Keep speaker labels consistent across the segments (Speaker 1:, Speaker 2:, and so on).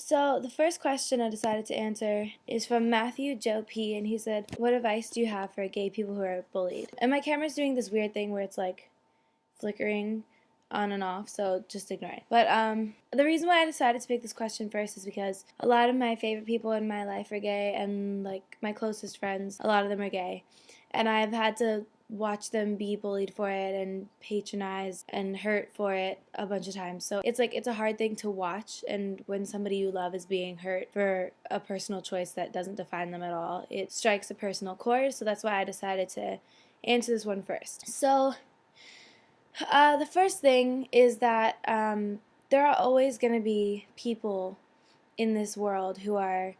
Speaker 1: So the first question I decided to answer is from Matthew Joe P, and he said, "What advice do you have for gay people who are bullied?" And my camera's doing this weird thing where it's like flickering on and off, so just ignore it. But the reason why I decided to pick this question first is because a lot of my favorite people in my life are gay, and like my closest friends, a lot of them are gay, and I've had to watch them be bullied for it and patronized and hurt for it a bunch of times. So it's a hard thing to watch, and when somebody you love is being hurt for a personal choice that doesn't define them at all, it strikes a personal chord. So that's why I decided to answer this one first. So the first thing is that there are always going to be people in this world who are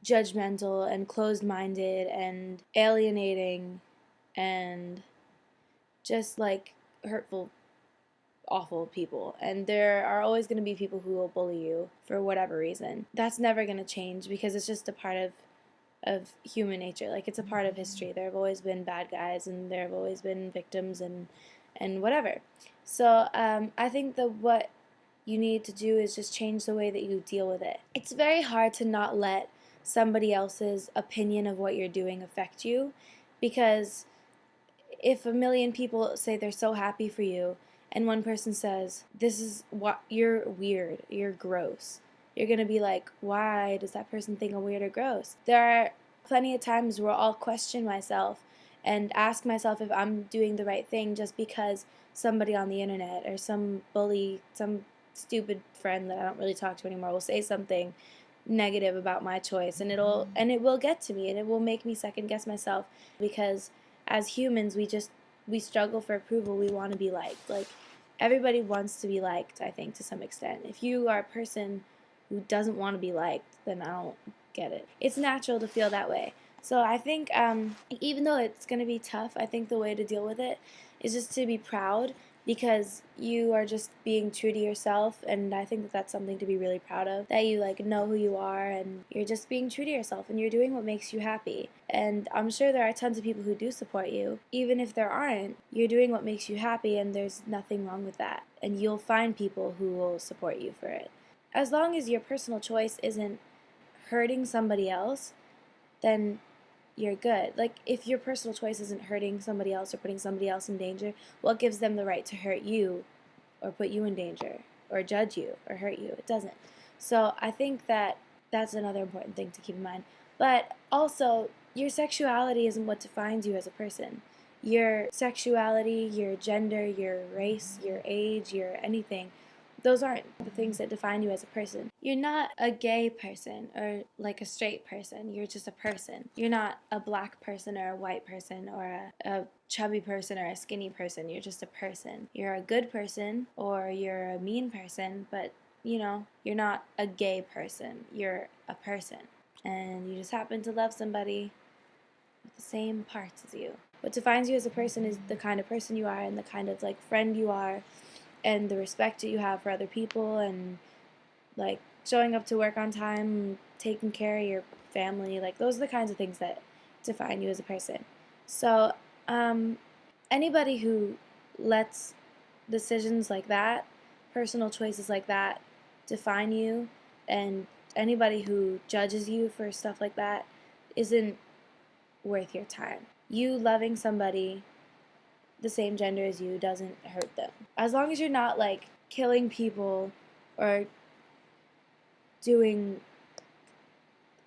Speaker 1: judgmental and closed-minded and alienating and just like hurtful, awful people. And there are always going to be people who will bully you for whatever reason. That's never going to change because it's just a part of human nature. Like, it's a part of history. There have always been bad guys and there have always been victims and whatever. So I think that what you need to do is just change the way that you deal with it. It's very hard to not let somebody else's opinion of what you're doing affect you, because if a million people say they're so happy for you and one person says, "This is what, you're weird, you're gross," you're going to be like, why does that person think I'm weird or gross? There are plenty of times where I'll question myself and ask myself if I'm doing the right thing just because somebody on the internet or some bully, some stupid friend that I don't really talk to anymore will say something negative about my choice, and it will get to me, and it will make me second guess myself, because as humans we struggle for approval. We want to be liked. Like, everybody wants to be liked, I think, to some extent. If you are a person who doesn't want to be liked, then I don't get it. It's natural to feel that way. So I think even though it's going to be tough, I think the way to deal with it is just to be proud, because you are just being true to yourself, and I think that that's something to be really proud of, that you like know who you are and you're just being true to yourself and you're doing what makes you happy. And I'm sure there are tons of people who do support you. Even if there aren't, you're doing what makes you happy, and there's nothing wrong with that, and you'll find people who will support you for it. As long as your personal choice isn't hurting somebody else, then you're good. Like, if your personal choice isn't hurting somebody else or putting somebody else in danger, what gives them the right to hurt you or put you in danger or judge you or hurt you? It doesn't. So I think that that's another important thing to keep in mind. But also, your sexuality isn't what defines you as a person. Your sexuality, your gender, your race, your age, your anything, those aren't the things that define you as a person. You're not a gay person or like a straight person. You're just a person. You're not a black person or a white person or a chubby person or a skinny person. You're just a person. You're a good person or you're a mean person, but you're not a gay person. You're a person. And you just happen to love somebody with the same parts as you. What defines you as a person is the kind of person you are and the kind of like friend you are, and the respect that you have for other people, and like showing up to work on time, taking care of your family. Like, those are the kinds of things that define you as a person. So anybody who lets decisions like that, personal choices like that, define you, and anybody who judges you for stuff like that isn't worth your time. You loving somebody the same gender as you doesn't hurt them. As long as you're not like killing people or doing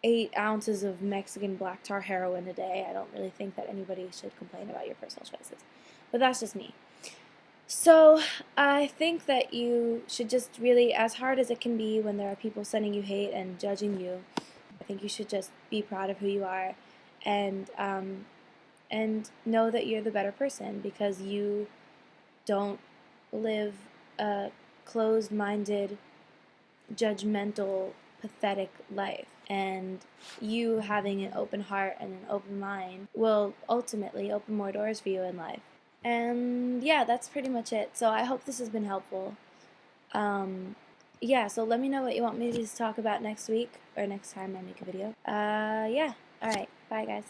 Speaker 1: 8 ounces of Mexican black tar heroin a day, I don't really think that anybody should complain about your personal choices. But that's just me. So I think that you should just really, as hard as it can be when there are people sending you hate and judging you, I think you should just be proud of who you are, and know that you're the better person, because you don't live a closed-minded, judgmental, pathetic life. And you having an open heart and an open mind will ultimately open more doors for you in life. And yeah, that's pretty much it. So I hope this has been helpful. Yeah, so let me know what you want me to talk about next week or next time I make a video. Yeah, alright, bye guys.